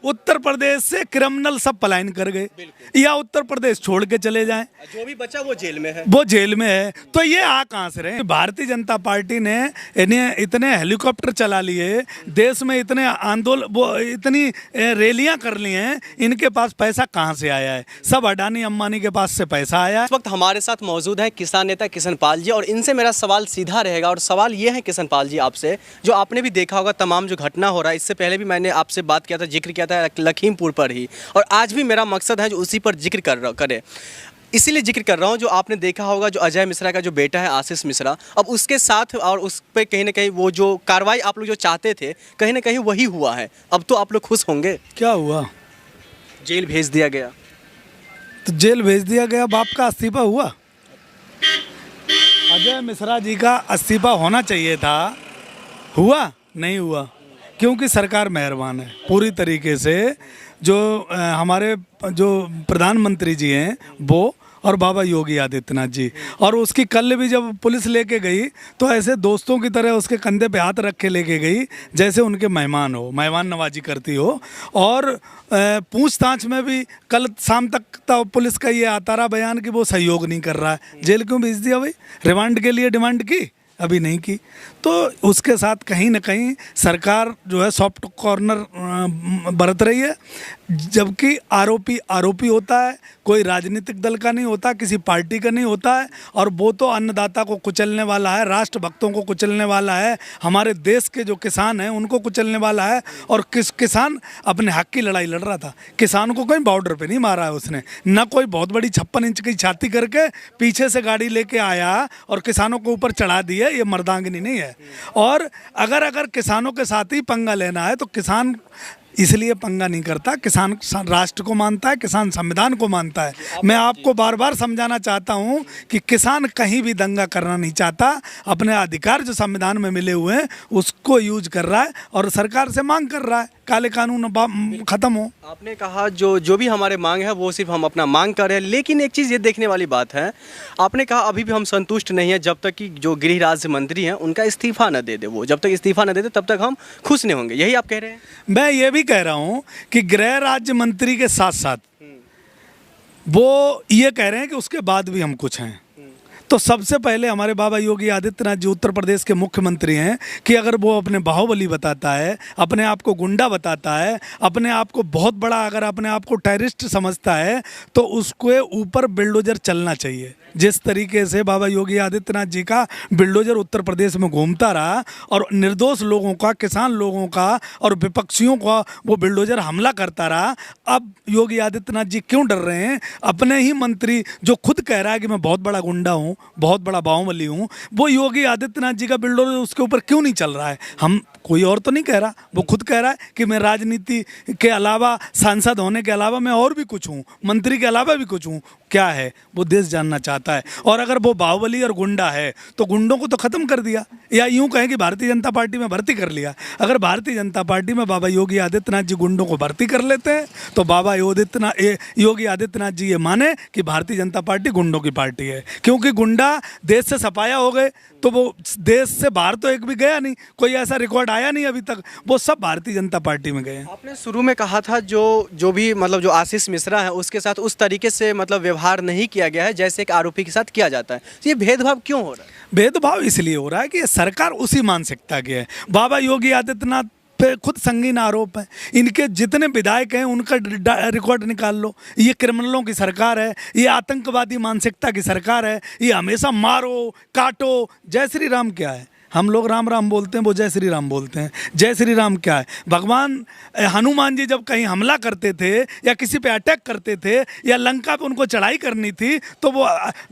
उत्तर प्रदेश से क्रिमिनल सब पलायन कर गए या उत्तर प्रदेश छोड़ के चले जाएं, जो भी बचा वो जेल में है। वो जेल में है। तो ये आ कहाँ से रहे? भारतीय जनता पार्टी ने इन्हें इतने हेलीकॉप्टर चला लिए, देश में इतने आंदोलन, वो इतनी रैलियां कर ली हैं, इनके पास पैसा कहाँ से आया है? सब अडानी अंबानी के पास से पैसा आया है। इस वक्त हमारे साथ मौजूद है किसान नेता किशन पाल जी, और इनसे मेरा सवाल सीधा रहेगा। और सवाल ये है किशन पाल जी आपसे, जो आपने भी देखा होगा तमाम जो घटना हो रहा है, इससे पहले भी मैंने आपसे बात किया था, जिक्र किया था लखीमपुर पर ही, और आज भी मेरा मकसद है जो उसी पर जिक्र करे। इसीलिए जिक्र कर रहा हूँ, जो आपने देखा होगा जो अजय मिश्रा का जो बेटा है आशीष मिश्रा, अब उसके साथ और उस पर कहीं ना कहीं वो जो कार्रवाई आप लोग जो चाहते थे कहीं ना कहीं वही हुआ है। अब तो आप लोग खुश होंगे। क्या हुआ? जेल भेज दिया गया। तो जेल भेज दिया गया, बाप का इस्तीफा हुआ? अजय मिश्रा जी का इस्तीफा होना चाहिए था, हुआ? नहीं हुआ, क्योंकि सरकार मेहरबान है पूरी तरीके से। जो हमारे जो प्रधानमंत्री जी हैं वो, और बाबा योगी आदित्यनाथ जी, और उसकी कल भी जब पुलिस लेके गई तो ऐसे दोस्तों की तरह उसके कंधे पे हाथ रख के लेके गई जैसे उनके मेहमान हो, मेहमान नवाजी करती हो। और पूछताछ में भी कल शाम तक पुलिस का ये आता रहा बयान कि वो सहयोग नहीं कर रहा है। जेल क्यों भेज दिया भाई? रिमांड के लिए डिमांड की, अभी नहीं की। तो उसके साथ कहीं ना कहीं सरकार जो है सॉफ्ट कॉर्नर बरत रही है, जबकि आरोपी आरोपी होता है, कोई राजनीतिक दल का नहीं होता, किसी पार्टी का नहीं होता है, और वो तो अन्नदाता को कुचलने वाला है, राष्ट्रभक्तों को कुचलने वाला है, हमारे देश के जो किसान हैं उनको कुचलने वाला है। और किसान अपने हक की लड़ाई लड़ रहा था, किसान को कहीं बॉर्डर पे नहीं मारा है उसने, ना कोई बहुत बड़ी 56 इंच की छाती करके पीछे से गाड़ी लेके आया और किसानों को ऊपर चढ़ा दिया। ये मर्दांगिनी नहीं है। और अगर किसानों के साथ ही पंगा लेना है तो किसान इसलिए पंगा नहीं करता, किसान राष्ट्र को मानता है, किसान संविधान को मानता है। मैं आपको बार बार समझाना चाहता हूं कि किसान कहीं भी दंगा करना नहीं चाहता, अपने अधिकार जो संविधान में मिले हुए हैं उसको यूज कर रहा है और सरकार से मांग कर रहा है काले कानून खत्म हो। आपने कहा जो भी हमारे मांग है वो सिर्फ हम अपना मांग कर रहे हैं, लेकिन एक चीज़ ये देखने वाली बात है, आपने कहा अभी भी हम संतुष्ट नहीं है जब तक कि जो गृह राज्य मंत्री हैं उनका इस्तीफा न दे दे। वो जब तक इस्तीफा न दे दे तब तक हम खुश नहीं होंगे, यही आप कह रहे हैं? मैं ये भी कह रहा हूं कि गृह राज्य मंत्री के साथ साथ वो ये कह रहे हैं कि उसके बाद भी हम कुछ हैं। तो सबसे पहले हमारे बाबा योगी आदित्यनाथ जी उत्तर प्रदेश के मुख्यमंत्री हैं कि अगर वो अपने बाहुबली बताता है, अपने आप को गुंडा बताता है, अपने आप को बहुत बड़ा, अगर अपने आप को टेररिस्ट समझता है, तो उसके ऊपर बिल्डोजर चलना चाहिए। जिस तरीके से बाबा योगी आदित्यनाथ जी का बिल्डोजर उत्तर प्रदेश में घूमता रहा और निर्दोष लोगों का, किसान लोगों का और विपक्षियों का वो बिल्डोजर हमला करता रहा, अब योगी आदित्यनाथ जी क्यों डर रहे हैं? अपने ही मंत्री जो खुद कह रहा है कि मैं बहुत बड़ा गुंडा हूँ, बहुत बड़ा बाहुबली हूँ, वो योगी आदित्यनाथ जी का बिल्डोजर उसके ऊपर क्यों नहीं चल रहा है? हम कोई और तो नहीं कह रहा, वो खुद कह रहा है कि मैं राजनीति के अलावा, सांसद होने के अलावा मैं और भी कुछ हूँ, मंत्री के अलावा भी कुछ हूँ। क्या है वो देश जानना चाहता है। और अगर वो बाहुबली और गुंडा है तो गुंडों को तो ख़त्म कर दिया, या यूँ कहें कि भारतीय जनता पार्टी में भर्ती कर लिया। अगर भारतीय जनता पार्टी में बाबा योगी आदित्यनाथ जी गुंडों को भर्ती कर लेते हैं तो बाबा योगी आदित्यनाथ जी ये माने कि भारतीय जनता पार्टी गुंडों की पार्टी है, क्योंकि गुंडा देश से सफाया हो गए तो वो देश से बाहर तो एक भी गया नहीं, कोई ऐसा रिकॉर्ड आया नहीं अभी तक, वो सब भारतीय जनता पार्टी में गए हैं। आपने शुरू में कहा था जो भी मतलब जो आशीष मिश्रा है उसके साथ उस तरीके से मतलब व्यवहार नहीं किया गया है जैसे एक आरोपी के साथ किया जाता है, तो ये भेदभाव क्यों हो रहा है? भेदभाव इसलिए हो रहा है कि सरकार उसी मानसिकता की है। बाबा योगी आदित्यनाथ पे खुद संगीन आरोप है, इनके जितने विधायक हैं उनका रिकॉर्ड निकाल लो। ये क्रिमिनलों की सरकार है, ये आतंकवादी मानसिकता की सरकार है, ये हमेशा मारो काटो। जय श्री राम क्या है? हम लोग राम राम बोलते हैं, वो जय श्री राम बोलते हैं। जय श्री राम क्या है? भगवान हनुमान जी जब कहीं हमला करते थे या किसी पे अटैक करते थे या लंका पे उनको चढ़ाई करनी थी तो वो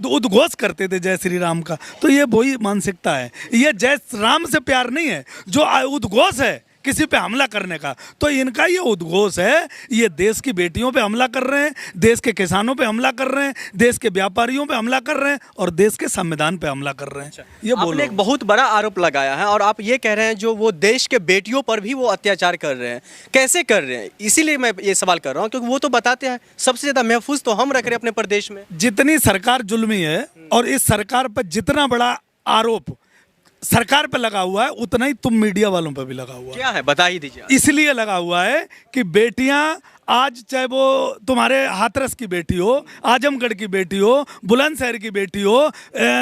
उद्घोष करते थे जय श्री राम का। तो ये वही मानसिकता है, ये जय राम से प्यार नहीं है जो उद्घोष है किसी पे हमला करने का। तो इनका ये उद्घोष है, ये देश की बेटियों पे हमला कर रहे हैं, देश के किसानों पे हमला कर रहे हैं, देश के व्यापारियों पे हमला कर रहे हैं और देश के संविधान पे हमला कर रहे हैं। ये आपने एक बहुत बड़ा आरोप लगाया है और आप ये कह रहे हैं जो वो देश के बेटियों पर भी वो अत्याचार कर रहे हैं, कैसे कर रहे हैं? इसीलिए मैं ये सवाल कर रहा हूँ क्योंकि वो तो बताते हैं सबसे ज़्यादा महफूज तो हम रख रहे हैं अपने प्रदेश में। जितनी सरकार जुल्मी है और इस सरकार पर जितना बड़ा आरोप सरकार पे लगा हुआ है उतना ही तुम मीडिया वालों पे भी लगा हुआ है। क्या है बता ही दीजिए आप। इसलिए लगा हुआ है कि बेटियां आज चाहे वो तुम्हारे हाथरस की बेटी हो, आजमगढ़ की बेटी हो, बुलंदशहर की बेटी हो,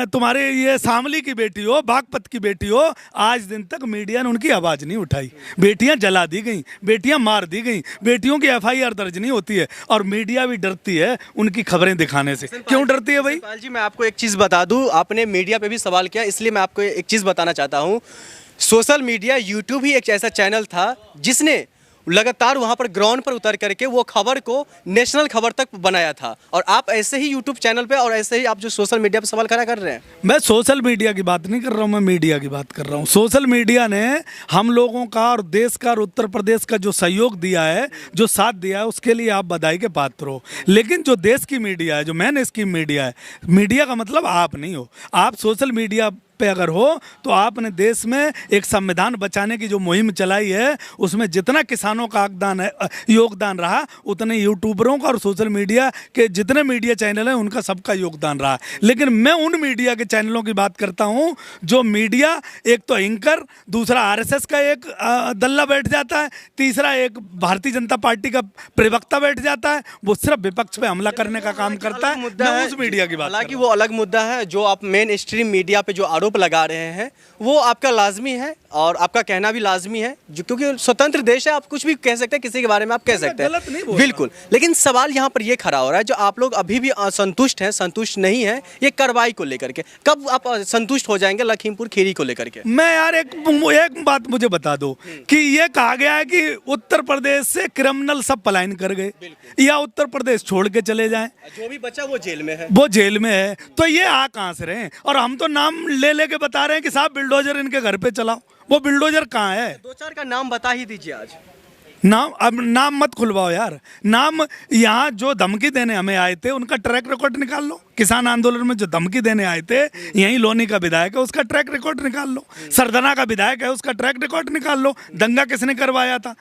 तुम्हारे ये शामली की बेटी हो, बागपत की बेटी हो, आज दिन तक मीडिया ने उनकी आवाज़ नहीं उठाई। बेटियां जला दी गई, बेटियां मार दी गई, बेटियों की FIR दर्ज नहीं होती है और मीडिया भी डरती है उनकी खबरें दिखाने से। क्यों डरती है भाई? किशन पाल जी, मैं आपको एक चीज़ बता दूं, आपने मीडिया पे भी सवाल किया, इसलिए मैं आपको एक चीज़ बताना चाहता हूं। सोशल मीडिया, यूट्यूब ही एक ऐसा चैनल था जिसने लगातार वहां पर ग्राउंड पर उतर करके वो खबर को नेशनल खबर तक बनाया था। और आप ऐसे ही यूट्यूब चैनल पे और ऐसे ही आप जो सोशल मीडिया पे सवाल खड़ा कर रहे हैं। मैं सोशल मीडिया की बात नहीं कर रहा हूँ, मैं मीडिया की बात कर रहा हूँ। सोशल मीडिया ने हम लोगों का और देश का और उत्तर प्रदेश का जो सहयोग दिया है, जो साथ दिया है, उसके लिए आप बधाई के पात्र हो। लेकिन जो देश की मीडिया है, जो मेन स्ट्रीम मीडिया है, मीडिया का मतलब आप नहीं हो। आप सोशल मीडिया पे अगर हो तो आपने देश में एक संविधान बचाने की जो मुहिम चलाई है, उसमें जितना किसानों का योगदान रहा, उतने यूट्यूबरों का और सोशल मीडिया के जितने मीडिया चैनल हैं उनका सबका योगदान रहा। लेकिन मैं उन मीडिया के चैनलों की बात करता हूं जो मीडिया, एक तो एंकर, दूसरा RSS का एक दल्ला बैठ जाता है, तीसरा एक भारतीय जनता पार्टी का प्रवक्ता बैठ जाता है, वो सिर्फ विपक्ष पे हमला करने का काम करता है। मैं उस मीडिया की बात, हालांकि वो अलग मुद्दा है। जो आप मेन स्ट्रीम मीडिया पे जो आरोप लगा रहे हैं वो आपका लाजमी है और आपका कहना भी लाजमी है, जो क्योंकि स्वतंत्र देश है, आप कुछ भी कह सकते हैं, किसी के बारे में आप कह सकते हैं, बिल्कुल। लेकिन सवाल यहाँ पर ये खड़ा हो रहा है, जो आप लोग अभी भी असंतुष्ट हैं, संतुष्ट नहीं है ये कार्रवाई को लेकर के, कब आप संतुष्ट हो जाएंगे लखीमपुर खीरी को लेकर के? मैं यार एक बात मुझे बता दो कि ये कहा गया है कि उत्तर प्रदेश से क्रिमिनल सब पलायन कर गए या उत्तर प्रदेश छोड़ के चले जाएं, जो भी बचा वो जेल में है, वो जेल में है, तो ये आ कहां से रहे? और हम तो नाम ले लेके बता रहे हैं कि साहब बिल्डोजर इनके घर पे चलाओ, वो बिल्डोजर कहाँ है? दो चार का नाम बता ही दीजिए आज। नाम, अब नाम मत खुलवाओ यार। नाम, यहाँ जो धमकी देने हमें आए थे उनका ट्रैक रिकॉर्ड निकाल लो। किसान आंदोलन में जो धमकी देने आए थे, यहीं लोनी का विधायक है, उसका ट्रैक रिकॉर्ड निकाल लो। सरदना का विधायक है, उसका ट्रैक रिकॉर्ड निकाल लो। दंगा किसने करवाया था?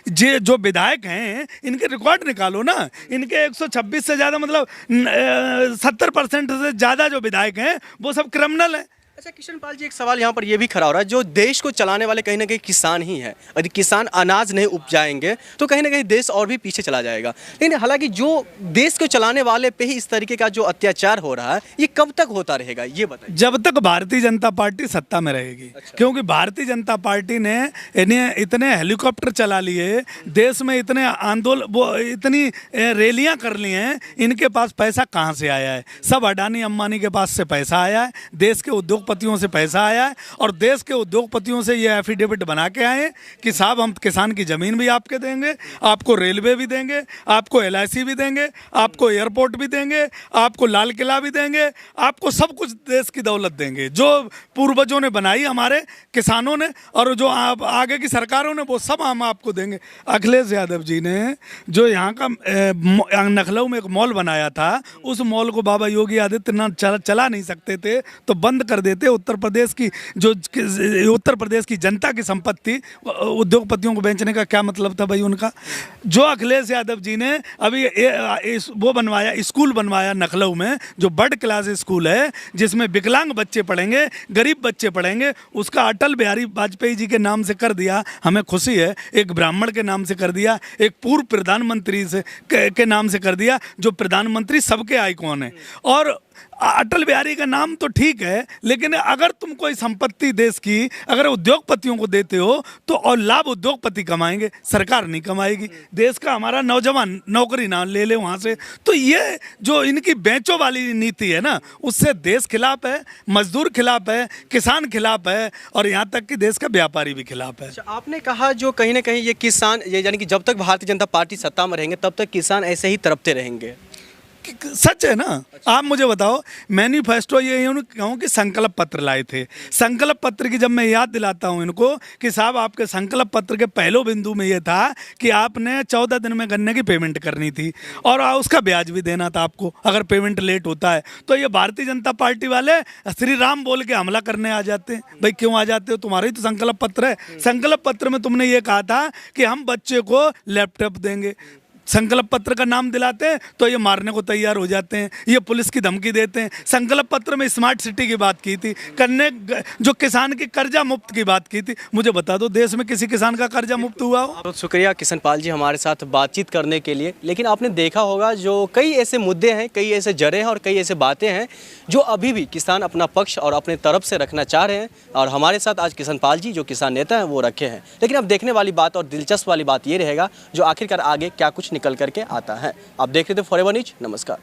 जे जो विधायक हैं इनके रिकॉर्ड निकालो ना। इनके 126 से ज़्यादा, मतलब 70% से ज़्यादा जो विधायक हैं वो सब क्रिमिनल हैं। अच्छा किशन पाल जी, एक सवाल यहाँ पर ये भी खड़ा हो रहा है, जो देश को चलाने वाले कहीं ना कहीं किसान ही है। यदि किसान अनाज नहीं उपजाएंगे तो कहीं ना कहीं देश और भी पीछे चला जाएगा। लेकिन हालांकि जो देश को चलाने वाले पे ही इस तरीके का जो अत्याचार हो रहा है, ये कब तक होता रहेगा ये बताइए? जब तक भारतीय जनता पार्टी सत्ता में रहेगी। अच्छा। क्योंकि भारतीय जनता पार्टी ने इन्हें इतने हेलीकॉप्टर चला लिए, देश में इतने आंदोलन, वो इतनी रैलियां कर ली हैं, इनके पास पैसा कहाँ से आया है? सब अडानी अंबानी के पास से पैसा आया है, देश के उद्योगपतियों से पैसा आया है, और देश के उद्योगपतियों से ये एफिडेविट बना के आए हैं कि साहब हम किसान की ज़मीन भी आपके देंगे, आपको रेलवे भी देंगे, आपको LIC भी देंगे, आपको एयरपोर्ट भी देंगे, आपको लाल किला भी देंगे, आपको सब कुछ देश की दौलत देंगे जो पूर्वजों ने बनाई हमारे किसानों ने, और जो आगे की सरकारों ने, वो सब हम आपको देंगे। अखिलेश यादव जी ने जो यहाँ का लखनऊ में एक मॉल बनाया था, उस मॉल को बाबा योगी आदित्यनाथ चला नहीं सकते थे तो बंद कर देते। उत्तर प्रदेश की जनता की संपत्ति उद्योगपतियों को बेचने का क्या मतलब था भाई उनका? जो अखिलेश यादव जी ने अभी वो बनवाया, स्कूल बनवाया लखनऊ में, जो बर्ड क्लास स्कूल है जिसमें विकलांग बच्चे पढ़ेंगे, गरीब बच्चे पढ़ेंगे, उसका अटल बिहारी वाजपेयी जी के नाम से कर दिया। हमें खुशी है। एक ब्राह्मण के नाम से कर दिया, एक पूर्व प्रधानमंत्री के नाम से कर दिया, जो प्रधानमंत्री सबके आइकॉन है। और अटल बिहारी का नाम तो ठीक है, लेकिन अगर तुम कोई संपत्ति देश की अगर उद्योगपतियों को देते हो तो और लाभ उद्योगपति कमाएंगे, सरकार नहीं कमाएगी। देश का हमारा नौजवान नौकरी ना ले ले वहाँ से। तो ये जो इनकी बेचो वाली नीति है ना, उससे देश खिलाफ है, मजदूर खिलाफ है, किसान खिलाफ है, और यहाँ तक कि देश का व्यापारी भी खिलाफ है। अच्छा, आपने कहा जो कहीं ना कहीं ये किसान, ये यानी कि जब तक भारतीय जनता पार्टी सत्ता में रहेंगे तब तक किसान ऐसे ही तड़पते रहेंगे। सच है ना? आप मुझे बताओ, मैनिफेस्टो ये कहूँ कि संकल्प पत्र लाए थे। संकल्प पत्र की जब मैं याद दिलाता हूँ इनको कि साहब आपके संकल्प पत्र के पहले बिंदु में ये था कि आपने 14 दिन में गन्ने की पेमेंट करनी थी और उसका ब्याज भी देना था आपको अगर पेमेंट लेट होता है। तो ये भारतीय जनता पार्टी वाले श्री राम बोल के हमला करने आ जाते हैं। भाई क्यों आ जाते हो? तुम्हारा ही तो संकल्प पत्र है। संकल्प पत्र में तुमने ये कहा था कि हम बच्चे को लैपटॉप देंगे, संकल्प पत्र का नाम दिलाते हैं तो ये मारने को तैयार हो जाते हैं, ये पुलिस की धमकी देते हैं। संकल्प पत्र में स्मार्ट सिटी की बात की थी, जो किसान की कर्जा मुक्त की बात की थी। मुझे बता दो देश में किसी किसान का कर्जा मुक्त हुआ हो? बहुत शुक्रिया किशन पाल जी हमारे साथ बातचीत करने के लिए। लेकिन आपने देखा होगा जो कई ऐसे मुद्दे हैं, कई ऐसे जड़ें हैं और कई ऐसे बातें हैं जो अभी भी किसान अपना पक्ष और अपने तरफ से रखना चाह रहे हैं, और हमारे साथ आज किशन पाल जी जो किसान नेता हैं वो रखे हैं। लेकिन अब देखने वाली बात और दिलचस्प वाली बात ये रहेगा जो आखिरकार आगे क्या कुछ निकल करके आता है। आप देख रहे थे फॉरएवर न्यूज। नमस्कार।